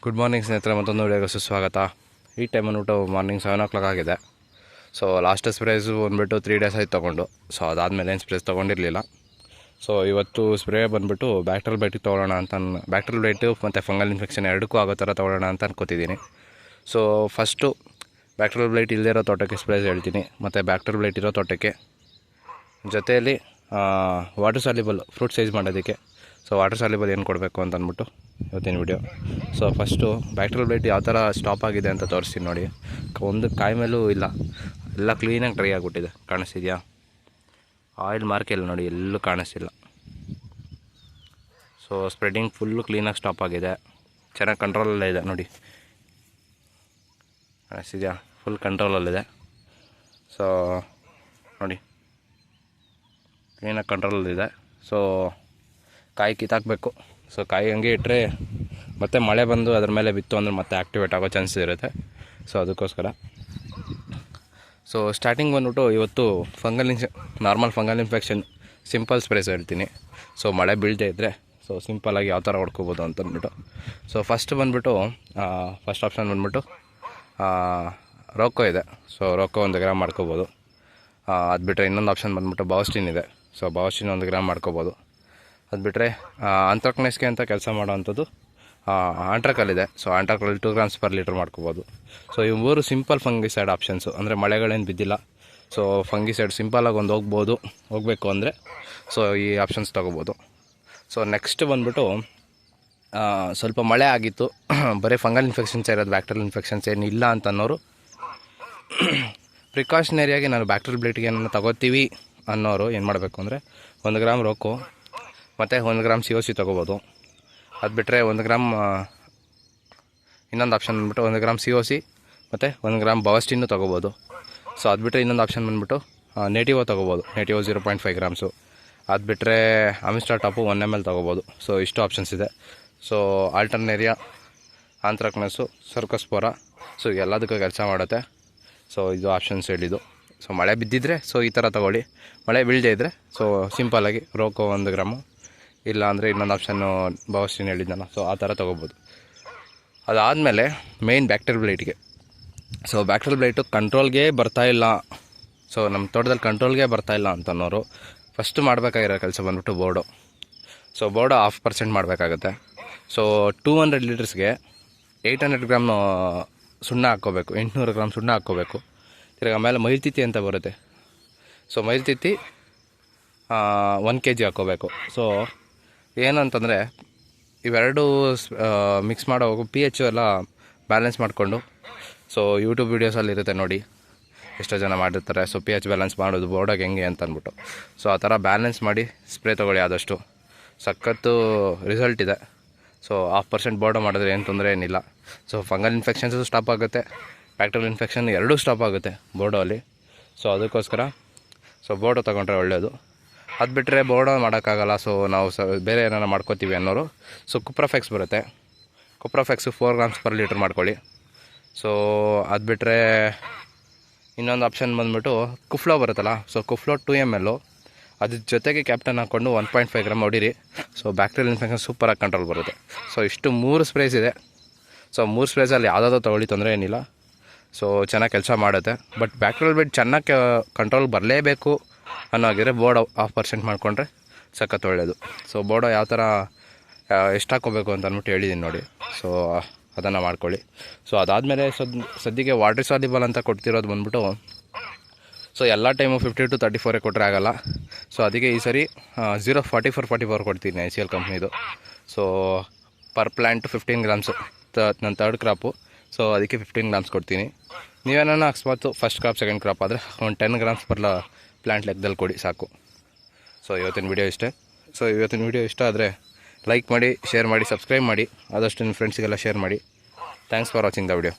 Good morning ಸ್ನೇಹಿತರೆ, ಮತ್ತೊಂದು ವಿಡಿಯೋಗೆ ಸುಸ್ವಾಗತ. ಈ ಟೈಮ್ ಅಂದ್ಬಿಟ್ಟು ಮಾರ್ನಿಂಗ್ 7 o'clock ಆಗಿದೆ. ಸೊ ಲಾಸ್ಟ್ ಸ್ಪ್ರೇಸು ಬಂದುಬಿಟ್ಟು 3 days ಆಯ್ತು ತೊಗೊಂಡು. ಸೊ ಅದಾದಮೇಲೆ ಏನು ಸ್ಪ್ರೇಸ್ ತೊಗೊಂಡಿರಲಿಲ್ಲ. ಸೊ ಇವತ್ತು ಸ್ಪ್ರೇ ಬಂದುಬಿಟ್ಟು ಬ್ಯಾಕ್ಟೀರಿಯಲ್ ಬ್ಲೈಟಿಗೆ ತೊಗೊಳ್ಳೋಣ ಅಂತ ಬ್ಯಾಕ್ಟೀರಿಯಲ್ ಬ್ಲೈಟು ಮತ್ತು ಫಂಗಲ್ ಇನ್ಫೆಕ್ಷನ್ ಎರಡಕ್ಕೂ ಆಗೋ ಥರ ತೊಗೊಳ್ಳೋಣ ಅಂತ ಅನ್ಕೋತಿದ್ದೀನಿ. ಸೊ ಫಸ್ಟು ಬ್ಯಾಕ್ಟೀರಿಯಲ್ ಬ್ಲೈಟ್ ಇಲ್ಲದೇ ಇರೋ ತೋಟಕ್ಕೆ ಸ್ಪ್ರೇಸ್ ಹೇಳ್ತೀನಿ, ಮತ್ತು ಬ್ಯಾಕ್ಟೀರಿಯಲ್ ಬ್ಲೈಟ್ ಇರೋ ತೋಟಕ್ಕೆ ಜೊತೆಯಲ್ಲಿ ವಾಟರ್ ಸಾಲ್ಯುಬಲ್ ಫ್ರೂಟ್ ಸೈಜ್ ಮಾಡೋದಕ್ಕೆ. ಸೊ ವಾಟರ್ ಸಾಲ್ಯುಬಲ್ ಏನು ಕೊಡಬೇಕು ಅಂತ ಅಂದ್ಬಿಟ್ಟು ಇವತ್ತಿನ video. So first bacterial blight ಯಾವ ಥರ ಸ್ಟಾಪ್ ಆಗಿದೆ ಅಂತ ತೋರಿಸ್ತೀನಿ ನೋಡಿ. ಒಂದು ಕಾಯಿ ಮೇಲೂ ಇಲ್ಲ, ಎಲ್ಲ ಕ್ಲೀನಾಗಿ ಡ್ರೈ ಆಗಿಬಿಟ್ಟಿದೆ. ಕಾಣಿಸ್ತಿದೆಯಾ? ಆಯಿಲ್ ಮಾರ್ಕ್ ಇಲ್ಲ ನೋಡಿ, ಎಲ್ಲೂ ಕಾಣಿಸ್ತಿಲ್ಲ. ಸೊ ಸ್ಪ್ರೆಡಿಂಗ್ ಫುಲ್ಲು ಕ್ಲೀನಾಗಿ ಸ್ಟಾಪ್ ಆಗಿದೆ, ಚೆನ್ನಾಗಿ ಕಂಟ್ರೋಲಲ್ಲೇ ಇದೆ ನೋಡಿ. ಕಾಣಿಸ್ತಿದೆಯಾ? ಫುಲ್ ಕಂಟ್ರೋಲಲ್ಲಿದೆ. ಸೊ ನೋಡಿ, ಕ್ಲೀನಾಗಿ ಕಂಟ್ರೋಲಲ್ಲಿದೆ. ಸೊ ಕಾಯಿ ಕಿತ್ತಾಕಬೇಕು. ಸೊ ಕಾಯಿ ಹಂಗೆ ಇಟ್ಟರೆ ಮತ್ತೆ ಮಳೆ ಬಂದು ಅದ್ರ ಮೇಲೆ ಬಿತ್ತು ಅಂದರೆ ಮತ್ತೆ ಆ್ಯಕ್ಟಿವೇಟ್ ಆಗೋ ಚಾನ್ಸಸ್ ಇರುತ್ತೆ. ಸೊ ಅದಕ್ಕೋಸ್ಕರ ಸೊ ಸ್ಟಾರ್ಟಿಂಗ್ ಬಂದ್ಬಿಟ್ಟು ಇವತ್ತು normal fungal infection simple sprays ಹೇಳ್ತೀನಿ. ಸೊ ಮಳೆ ಬೀಳದೇ ಇದ್ದರೆ ಸೊ ಸಿಂಪಲಾಗಿ ಯಾವ ಥರ ಹೊಡ್ಕೋಬೋದು ಅಂತಂದ್ಬಿಟ್ಟು. ಸೊ ಫಸ್ಟ್ ಆಪ್ಷನ್ ಬಂದ್ಬಿಟ್ಟು ರೋಕೋ ಇದೆ. ಸೊ ರೋಕೋ 1 ಗ್ರಾಮ್ ಮಾಡ್ಕೋಬೋದು. ಅದು ಬಿಟ್ಟರೆ ಇನ್ನೊಂದು ಆಪ್ಷನ್ ಬಂದ್ಬಿಟ್ಟು ಬಾವಸ್ಟಿನ್ ಇದೆ. ಸೊ ಬಾವಸ್ಟಿನ್ 1 ಗ್ರಾಮ್ ಮಾಡ್ಕೋಬೋದು. ಅದು ಬಿಟ್ಟರೆ ಆಂಥ್ರಾಕ್ನಸ್ಗೆ ಅಂತ ಕೆಲಸ ಮಾಡೋವಂಥದ್ದು ಆಂಟ್ರಾಕಲ್ಲಿದೆ. ಸೊ ಆಂಟ್ರಾಕಲ್ 2 grams per liter ಮಾಡ್ಕೋಬೋದು. ಸೊ ಇವು 3 ಸಿಂಪಲ್ ಫಂಗಿಸೈಡ್ ಆಪ್ಷನ್ಸು, ಅಂದರೆ ಮಳೆಗಳೇನು ಬಿದ್ದಿಲ್ಲ. ಸೊ ಫಂಗಿಸೈಡ್ ಸಿಂಪಲಾಗಿ ಒಂದು ಹೋಗಬೇಕು ಅಂದರೆ ಸೊ ಈ ಆಪ್ಷನ್ಸ್ ತೊಗೋಬೋದು. ಸೊ ನೆಕ್ಸ್ಟ್ ಬಂದ್ಬಿಟ್ಟು ಸ್ವಲ್ಪ ಮಳೆ ಆಗಿತ್ತು, ಬರೀ ಫಂಗಲ್ ಇನ್ಫೆಕ್ಷನ್ಸ್ ಇರೋದು, ಬ್ಯಾಕ್ಟೀರಿಯಲ್ ಇನ್ಫೆಕ್ಷನ್ಸ್ ಏನಿಲ್ಲ ಅಂತ ಅನ್ನೋರು ಪ್ರಿಕಾಷನರಿಯಾಗಿ ನಾನು ಬ್ಯಾಕ್ಟೀರಿಯಲ್ ಬ್ಲೈಟ್ಗೆ ಏನನ್ನ ತಗೋತೀವಿ ಅನ್ನೋರು ಏನು ಮಾಡಬೇಕು ಅಂದರೆ 1 ಗ್ರಾಮ್ ರೋಕೋ ಮತ್ತು 1 ಗ್ರಾಮ್ COC ತೊಗೋಬೋದು. ಅದು ಬಿಟ್ಟರೆ 1 ಗ್ರಾಮ್ ಇನ್ನೊಂದು ಆಪ್ಷನ್ ಬಂದ್ಬಿಟ್ಟು 1 ಗ್ರಾಮ್ COC ಮತ್ತು 1 ಗ್ರಾಮ್ ಬಾವಸ್ಟಿನ್ನು ತೊಗೋಬೋದು. ಸೊ ಅದು ಬಿಟ್ಟರೆ ಇನ್ನೊಂದು ಆಪ್ಷನ್ ಬಂದ್ಬಿಟ್ಟು ನೇಟಿವೋ ತೊಗೋಬೋದು. ನೇಟಿವೋ 0.5 grams. ಅದು ಬಿಟ್ಟರೆ ಅಮಿಸ್ಟಾ ಟಾಪು 1 ml ತೊಗೋಬೋದು. ಸೊ ಇಷ್ಟು ಆಪ್ಷನ್ಸ್ ಇದೆ. ಸೊ ಆಲ್ಟರ್ನೇರಿಯಾ, ಆಂಥ್ರಾಕ್ನಸ್ಸು, ಸರ್ಕೋಸ್ಪೋರಾ, ಸೊ ಎಲ್ಲದಕ್ಕೂ ಕೆಲಸ ಮಾಡುತ್ತೆ. ಸೊ ಇದು ಆಪ್ಷನ್ಸ್ ಹೇಳಿದ್ದು. ಸೊ ಮಳೆ ಬಿದ್ದಿದ್ರೆ ಸೊ ಈ ಥರ ತೊಗೊಳ್ಳಿ, ಮಳೆ ಬೀಳದೇ ಇದ್ದರೆ ಸೊ ಸಿಂಪಲಾಗಿ ರೋಕೋ 1 ಗ್ರಾಮು, ಇಲ್ಲ ಅಂದರೆ ಇನ್ನೊಂದು ಆಪ್ಷನ್ನು ಬಾವಸ್ಟಿನ್ ಹೇಳಿದ್ದಲ್ಲ, ಸೊ ಆ ಥರ ತೊಗೋಬೋದು. ಅದಾದಮೇಲೆ ಮೇಯ್ನ್ ಬ್ಯಾಕ್ಟೀರಿಯಲ್ ಬ್ಲೈಟ್ಗೆ. ಸೊ ಬ್ಯಾಕ್ಟೀರಿಯಲ್ ಬ್ಲೈಟು ಕಂಟ್ರೋಲ್ಗೆ ಬರ್ತಾಯಿಲ್ಲ, ಸೊ ನಮ್ಮ ತೋಟದಲ್ಲಿ ಕಂಟ್ರೋಲ್ಗೆ ಬರ್ತಾಯಿಲ್ಲ ಅಂತನೋರು ಫಸ್ಟ್ ಮಾಡಬೇಕಾಗಿರೋ ಕೆಲಸ ಬಂದ್ಬಿಟ್ಟು ಬೋರ್ಡು. ಸೊ ಬೋರ್ಡು 0.5% ಮಾಡಬೇಕಾಗುತ್ತೆ. ಸೊ 200 ಲೀಟರ್ಸ್ಗೆ 800 ಗ್ರಾಮ್ ಸುಣ್ಣ ಹಾಕ್ಕೋಬೇಕು, 800 ಗ್ರಾಮ್ ಸುಣ್ಣ ಹಾಕ್ಕೋಬೇಕು. ತಿರ್ಗಿ ಆಮೇಲೆ ಮೈಲ್ತಿತ್ತಿ ಅಂತ ಬರುತ್ತೆ. ಸೊ ಮೈಲ್ತಿತ್ತಿ 1 kg ಹಾಕ್ಕೋಬೇಕು. ಸೊ ಏನಂತಂದರೆ ಇವೆರಡು ಮಿಕ್ಸ್ ಮಾಡೋವಾಗ pH ಎಲ್ಲ ಬ್ಯಾಲೆನ್ಸ್ ಮಾಡಿಕೊಂಡು, ಸೊ ಯೂಟ್ಯೂಬ್ ವೀಡಿಯೋಸಲ್ಲಿ ಇರುತ್ತೆ ನೋಡಿ, ಎಷ್ಟೋ ಜನ ಮಾಡಿರ್ತಾರೆ. ಸೊ pH ಬ್ಯಾಲೆನ್ಸ್ ಮಾಡೋದು ಬೋರ್ಡಾಗಿ ಹೆಂಗೆ ಅಂತ ಅಂದ್ಬಿಟ್ಟು. ಸೊ ಆ ಥರ ಬ್ಯಾಲೆನ್ಸ್ ಮಾಡಿ ಸ್ಪ್ರೇ ತೊಗೊಳ್ಳಿ, ಆದಷ್ಟು ಸಖತ್ತು ರಿಸಲ್ಟ್ ಇದೆ. ಸೊ 0.5% ಬೋರ್ಡ ಮಾಡಿದ್ರೆ ಏನು ತೊಂದರೆ ಏನಿಲ್ಲ. ಸೊ ಫಂಗಲ್ ಇನ್ಫೆಕ್ಷನ್ಸು ಸ್ಟಾಪ್ ಆಗುತ್ತೆ, ಬ್ಯಾಕ್ಟೀರಿಯಲ್ ಇನ್ಫೆಕ್ಷನ್ ಎರಡೂ ಸ್ಟಾಪ್ ಆಗುತ್ತೆ ಬೋರ್ಡಲ್ಲಿ. ಸೊ ಅದಕ್ಕೋಸ್ಕರ ಸೊ ಬೋರ್ಡು ತೊಗೊಂಡ್ರೆ ಒಳ್ಳೆಯದು. ಅದು ಬಿಟ್ಟರೆ ಬೋರ್ಡ ಮಾಡೋಕ್ಕಾಗಲ್ಲ, ಸೊ ನಾವು ಬೇರೆ ಏನಾರು ಮಾಡ್ಕೋತೀವಿ ಅನ್ನೋರು ಸೊ ಕುಪ್ರಾಫೆಕ್ಸ್ ಬರುತ್ತೆ. ಕುಪ್ರಾಫೆಕ್ಸು 4 grams per liter ಮಾಡ್ಕೊಳ್ಳಿ. ಸೊ ಅದು ಬಿಟ್ಟರೆ ಇನ್ನೊಂದು ಆಪ್ಷನ್ ಬಂದ್ಬಿಟ್ಟು ಕುಫ್ಲೋ ಬರುತ್ತಲ್ಲ, ಸೊ ಕುಫ್ಲೋ 2 ml, ಅದ್ರ ಜೊತೆಗೆ ಕ್ಯಾಪ್ಟನ್ ಹಾಕ್ಕೊಂಡು 1.5 ಗ್ರಾಮ್ ಹೊಡೀರಿ. ಸೊ ಬ್ಯಾಕ್ಟೀರಿಯಲ್ ಇನ್ಫೆಕ್ಷನ್ ಸೂಪರಾಗಿ ಕಂಟ್ರೋಲ್ ಬರುತ್ತೆ. ಸೊ ಇಷ್ಟು 3 ಸ್ಪ್ರೇಸ್ ಇದೆ. ಸೊ 3 ಸ್ಪ್ರೇಸಲ್ಲಿ ಯಾವುದಾದ್ರೂ ತೊಗೊಳ್ಳಿ, ತೊಂದರೆ ಏನಿಲ್ಲ. ಸೊ ಚೆನ್ನಾಗಿ ಕೆಲಸ ಮಾಡುತ್ತೆ. ಬಟ್ ಬ್ಯಾಕ್ಟೀರಿಯಲ್ ಬ್ಲೈಟ್ ಚೆನ್ನಾಗಿ ಕಂಟ್ರೋಲ್ ಬರಲೇಬೇಕು ಅನ್ನೋಗಿದ್ರೆ ಬೋರ್ಡ್ 0.5% ಮಾಡಿಕೊಂಡ್ರೆ ಸಖತ್ ಒಳ್ಳೆಯದು. ಸೊ ಬೋರ್ಡ ಯಾವ ಥರ ಎಷ್ಟು ಹಾಕ್ಕೋಬೇಕು ಅಂತ ಅಂದ್ಬಿಟ್ಟು ಹೇಳಿದ್ದೀನಿ ನೋಡಿ. ಸೊ ಅದನ್ನು ಮಾಡ್ಕೊಳ್ಳಿ. ಸೊ ಅದಾದಮೇಲೆ ಸದ್ಯಕ್ಕೆ ವಾಟರ್ ಸಾಲ್ಯುಬಲ್ ಅಂತ ಕೊಡ್ತಿರೋದು ಬಂದ್ಬಿಟ್ಟು, ಸೊ ಎಲ್ಲ ಟೈಮು 50 to 34 ಕೊಟ್ಟರೆ ಆಗೋಲ್ಲ. ಸೊ ಅದಕ್ಕೆ ಈ ಸರಿ 0.44 ಕೊಡ್ತೀನಿ ICL ಕಂಪ್ನಿದು. ಸೊ ಪರ್ ಪ್ಲ್ಯಾಂಟ್ 15 grams, ನನ್ನ 3rd ಕ್ರಾಪು. ಸೊ ಅದಕ್ಕೆ 15 grams ಕೊಡ್ತೀನಿ. ನೀವೇನ ಅಕಸ್ಮಾತ್ ಫಸ್ಟ್ ಕ್ರಾಪ್ ಸೆಕೆಂಡ್ ಕ್ರಾಪ್ ಆದರೆ ಒಂದು 10 grams per ಪ್ಲ್ಯಾಂಟ್ ಲೆಕ್ಕದಲ್ಲಿ ಕೊಡಿ, ಸಾಕು. ಸೊ ಇವತ್ತಿನ ವಿಡಿಯೋ ಇಷ್ಟ ಆದರೆ ಲೈಕ್ ಮಾಡಿ, ಶೇರ್ ಮಾಡಿ, ಸಬ್ಸ್ಕ್ರೈಬ್ ಮಾಡಿ, ಆದಷ್ಟು ನಿಮ್ಮ ಫ್ರೆಂಡ್ಸಿಗೆಲ್ಲ ಶೇರ್ ಮಾಡಿ. Thanks for watching the video.